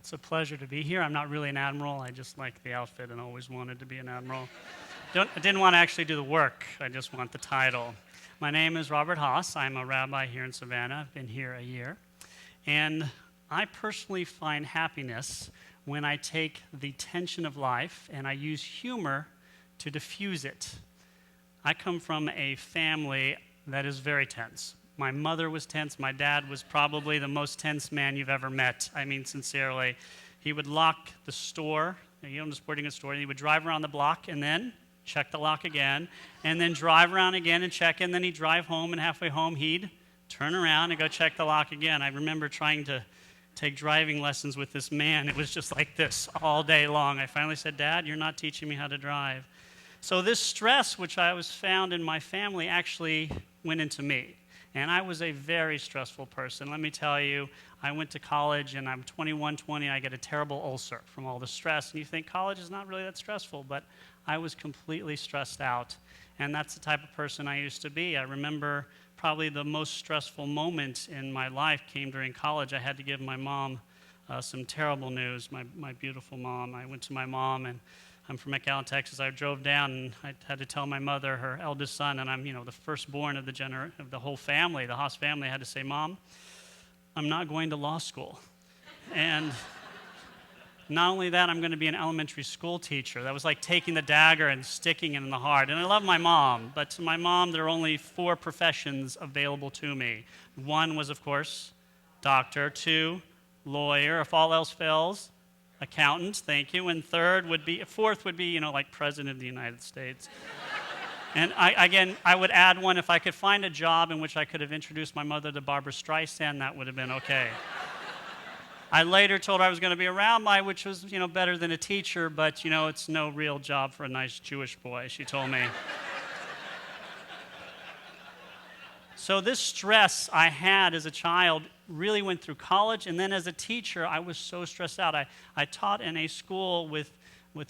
It's a pleasure to be here. I'm not really an admiral. I just like the outfit and always wanted to be an admiral. I didn't want to actually do the work. I just want the title. My name is Robert Haas. I'm a rabbi here in Savannah. I've been here a year. And I personally find happiness when I take the tension of life and I use humor to diffuse it. I come from a family that is very tense. My mother was tense. My dad was probably the most tense man you've ever met. I mean, sincerely. He would lock the store. He owned a sporting goods store. And he would drive around the block and then check the lock again, and then drive around again and check, and then he'd drive home, and halfway home he'd turn around and go check the lock again. I remember trying to take driving lessons with this man. It was just like this all day long. I finally said, Dad, you're not teaching me how to drive. So this stress, which I was found in my family, actually went into me. And I was a very stressful person. Let me tell you, I went to college, and I'm 21, 20, I get a terrible ulcer from all the stress. And you think college is not really that stressful, but I was completely stressed out. And that's the type of person I used to be. I remember probably the most stressful moment in my life came during college. I had to give my mom some terrible news, my beautiful mom. I went to my mom, and I'm from McAllen, Texas. I drove down, and I had to tell my mother, her eldest son, and I'm, the firstborn of the whole family, the Haas family. I had to say, Mom, I'm not going to law school. And not only that, I'm going to be an elementary school teacher. That was like taking the dagger and sticking it in the heart. And I love my mom, but to my mom, there are only 4 professions available to me. 1 was, of course, doctor. 2, lawyer. If all else fails, accountant, thank you. And 4th would be, like President of the United States. And I would add one, if I could find a job in which I could have introduced my mother to Barbra Streisand, that would have been okay. I later told her I was going to be a rabbi, which was, better than a teacher, but, it's no real job for a nice Jewish boy, she told me. So this stress I had as a child really went through college, and then as a teacher, I was so stressed out. I taught in a school with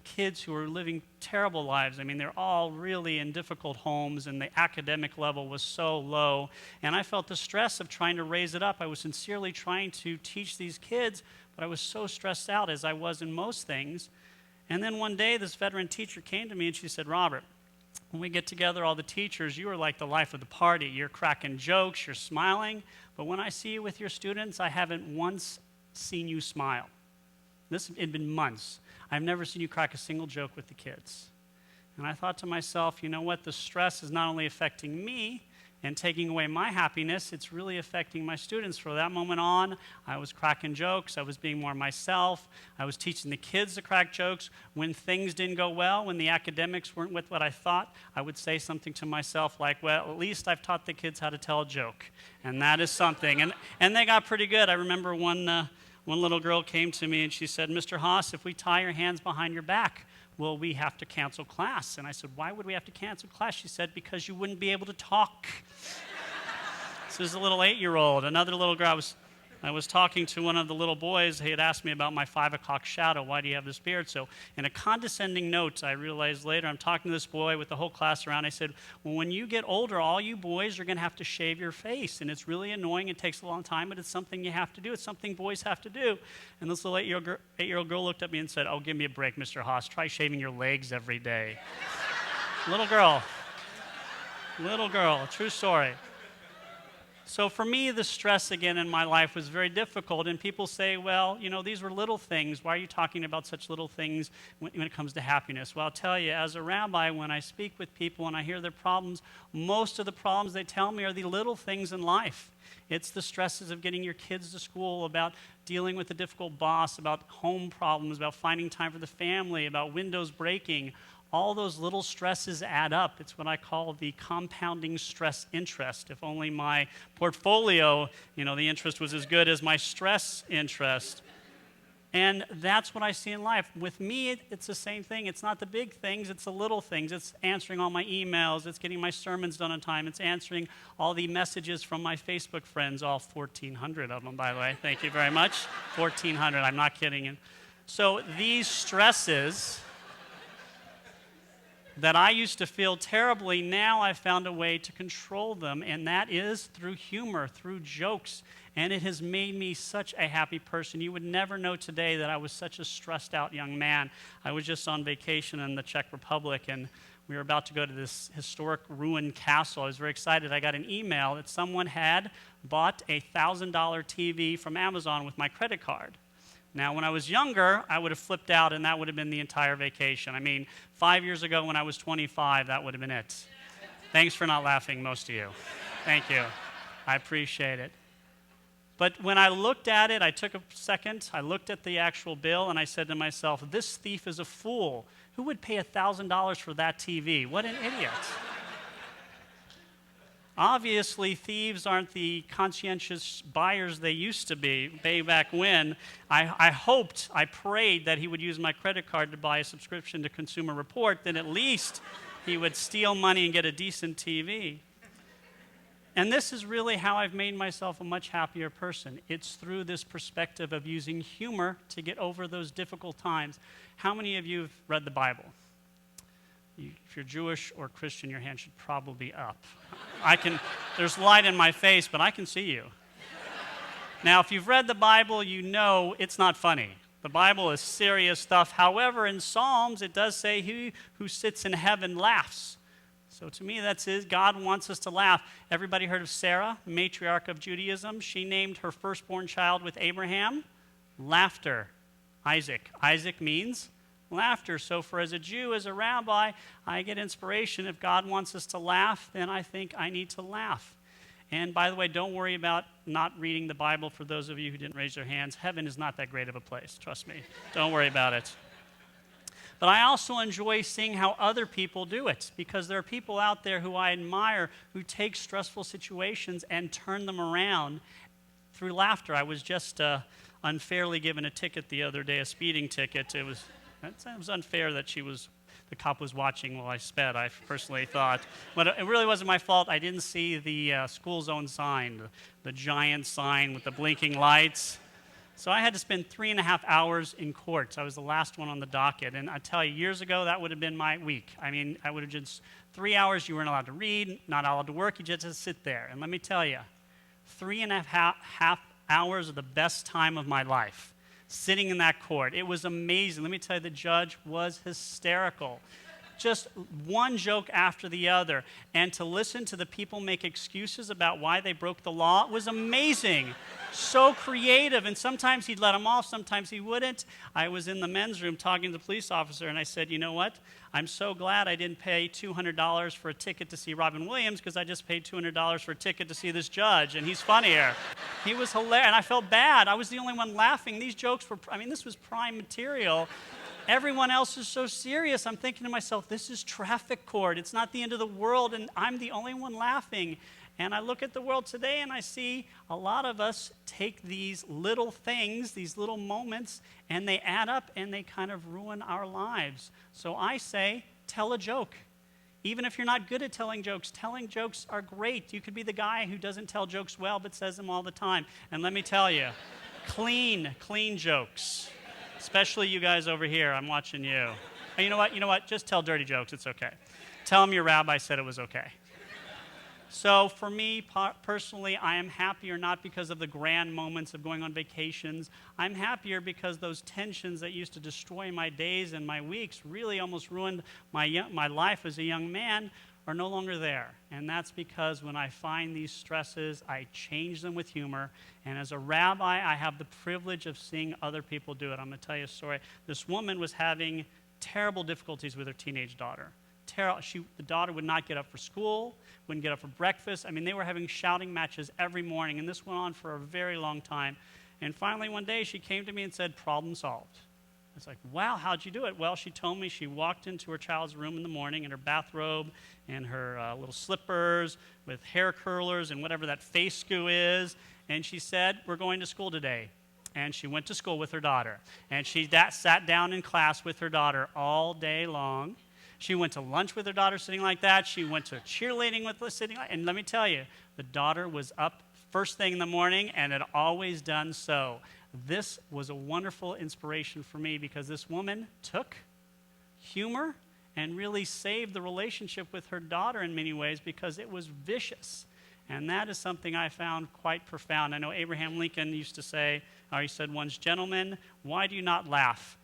kids who were living terrible lives. I mean, they're all really in difficult homes, and the academic level was so low. And I felt the stress of trying to raise it up. I was sincerely trying to teach these kids, but I was so stressed out, as I was in most things. And then one day, this veteran teacher came to me, and she said, Robert, when we get together, all the teachers, you are like the life of the party. You're cracking jokes, you're smiling, but when I see you with your students, I haven't once seen you smile. This had been months. I've never seen you crack a single joke with the kids. And I thought to myself, you know what? The stress is not only affecting me and taking away my happiness, it's really affecting my students. From that moment on, I was cracking jokes. I was being more myself. I was teaching the kids to crack jokes. When things didn't go well, when the academics weren't with what I thought, I would say something to myself like, well, at least I've taught the kids how to tell a joke. And that is something. And they got pretty good. I remember one little girl came to me and she said, Mr. Haas, if we tie your hands behind your back, will we have to cancel class? And I said, why would we have to cancel class? She said, because you wouldn't be able to talk. This is a little 8-year-old. Another little girl, I was talking to one of the little boys. He had asked me about my 5 o'clock shadow. Why do you have this beard? So in a condescending note, I realized later, I'm talking to this boy with the whole class around. I said, well, when you get older, all you boys are going to have to shave your face. And it's really annoying. It takes a long time, but it's something you have to do. It's something boys have to do. And this little 8-year-old girl looked at me and said, oh, give me a break, Mr. Haas. Try shaving your legs every day. Little girl, true story. So for me, the stress again in my life was very difficult. And people say, well, these were little things. Why are you talking about such little things when it comes to happiness? Well, I'll tell you, as a rabbi, when I speak with people and I hear their problems, most of the problems they tell me are the little things in life. It's the stresses of getting your kids to school, about dealing with a difficult boss, about home problems, about finding time for the family, about windows breaking. All those little stresses add up. It's what I call the compounding stress interest. If only my portfolio, the interest was as good as my stress interest. And that's what I see in life. With me, it's the same thing. It's not the big things, it's the little things. It's answering all my emails. It's getting my sermons done on time. It's answering all the messages from my Facebook friends, all 1,400 of them, by the way. Thank you very much. 1,400, I'm not kidding. And so these stresses that I used to feel terribly, now I've found a way to control them, and that is through humor, through jokes. And it has made me such a happy person. You would never know today that I was such a stressed out young man. I was just on vacation in the Czech Republic, and we were about to go to this historic ruined castle. I was very excited. I got an email that someone had bought a $1,000 TV from Amazon with my credit card. Now, when I was younger, I would have flipped out, and that would have been the entire vacation. I mean, 5 years ago when I was 25, that would have been it. Thanks for not laughing, most of you. Thank you. I appreciate it. But when I looked at it, I took a second, I looked at the actual bill, and I said to myself, this thief is a fool. Who would pay $1,000 for that TV? What an idiot. Obviously, thieves aren't the conscientious buyers they used to be way back when. I prayed that he would use my credit card to buy a subscription to Consumer Report, then at least he would steal money and get a decent TV. And this is really how I've made myself a much happier person. It's through this perspective of using humor to get over those difficult times. How many of you have read the Bible? If you're Jewish or Christian, your hand should probably be up. There's light in my face, but I can see you. Now, if you've read the Bible, you know it's not funny. The Bible is serious stuff. However, in Psalms, it does say, he who sits in heaven laughs. So to me, that's it. God wants us to laugh. Everybody heard of Sarah, matriarch of Judaism? She named her firstborn child with Abraham, laughter, Isaac. Isaac means laughter. So as a Jew, as a rabbi, I get inspiration. If God wants us to laugh, then I think I need to laugh. And by the way, don't worry about not reading the Bible for those of you who didn't raise your hands. Heaven is not that great of a place, trust me. Don't worry about it. But I also enjoy seeing how other people do it, because there are people out there who I admire who take stressful situations and turn them around through laughter. I was just unfairly given a ticket the other day, a speeding ticket. It was unfair that the cop was watching while I sped, I personally thought. But it really wasn't my fault. I didn't see the school zone sign, the giant sign with the blinking lights. So I had to spend 3.5 hours in court. I was the last one on the docket. And I tell you, years ago, that would have been my week. I mean, I would have just 3 hours. You weren't allowed to read, not allowed to work. You just had to sit there. And let me tell you, 3.5 hours of the best time of my life, sitting in that court. It was amazing. Let me tell you, the judge was hysterical. Just one joke after the other. And to listen to the people make excuses about why they broke the law was amazing. So creative. And sometimes he'd let them off, sometimes he wouldn't. I was in the men's room talking to the police officer, and I said, you know what? I'm so glad I didn't pay $200 for a ticket to see Robin Williams, because I just paid $200 for a ticket to see this judge, and he's funnier. He was hilarious, and I felt bad. I was the only one laughing. These jokes were, this was prime material. Everyone else is so serious. I'm thinking to myself, this is traffic court. It's not the end of the world, and I'm the only one laughing. And I look at the world today, and I see a lot of us take these little things, these little moments, and they add up, and they kind of ruin our lives. So I say, tell a joke. Even if you're not good at telling jokes are great. You could be the guy who doesn't tell jokes well, but says them all the time. And let me tell you, clean jokes. Especially you guys over here, I'm watching you. And you know what? Just tell dirty jokes, it's okay. Tell them your rabbi said it was okay. So for me, personally, I am happier not because of the grand moments of going on vacations. I'm happier because those tensions that used to destroy my days and my weeks, really almost ruined my life as a young man, are no longer there. And that's because when I find these stresses, I change them with humor. And as a rabbi, I have the privilege of seeing other people do it. I'm going to tell you a story. This woman was having terrible difficulties with her teenage daughter. The daughter would not get up for school, wouldn't get up for breakfast. They were having shouting matches every morning, and this went on for a very long time. And finally, one day, she came to me and said, problem solved. I was like, wow, how'd you do it? Well, she told me she walked into her child's room in the morning in her bathrobe and her little slippers with hair curlers and whatever that face goo is, and she said, we're going to school today. And she went to school with her daughter. And she sat down in class with her daughter all day long. She went to lunch with her daughter sitting like that. She went to cheerleading with her sitting like that. And let me tell you, the daughter was up first thing in the morning and had always done so. This was a wonderful inspiration for me because this woman took humor and really saved the relationship with her daughter in many ways because it was vicious. And that is something I found quite profound. I know Abraham Lincoln used to say, or he said once, "Gentlemen, why do you not laugh?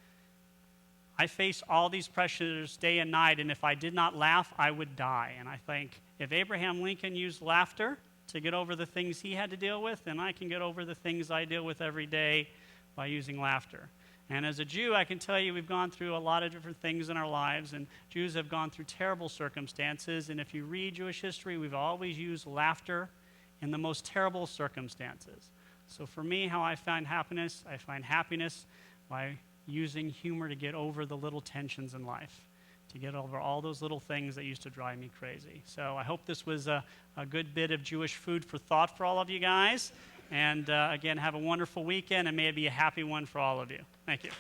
I face all these pressures day and night, and if I did not laugh, I would die." And I think if Abraham Lincoln used laughter to get over the things he had to deal with, then I can get over the things I deal with every day by using laughter. And as a Jew, I can tell you we've gone through a lot of different things in our lives, and Jews have gone through terrible circumstances. And if you read Jewish history, we've always used laughter in the most terrible circumstances. So for me, how I find happiness by using humor to get over the little tensions in life, to get over all those little things that used to drive me crazy. So I hope this was a good bit of Jewish food for thought for all of you guys. And again, have a wonderful weekend, and may it be a happy one for all of you. Thank you.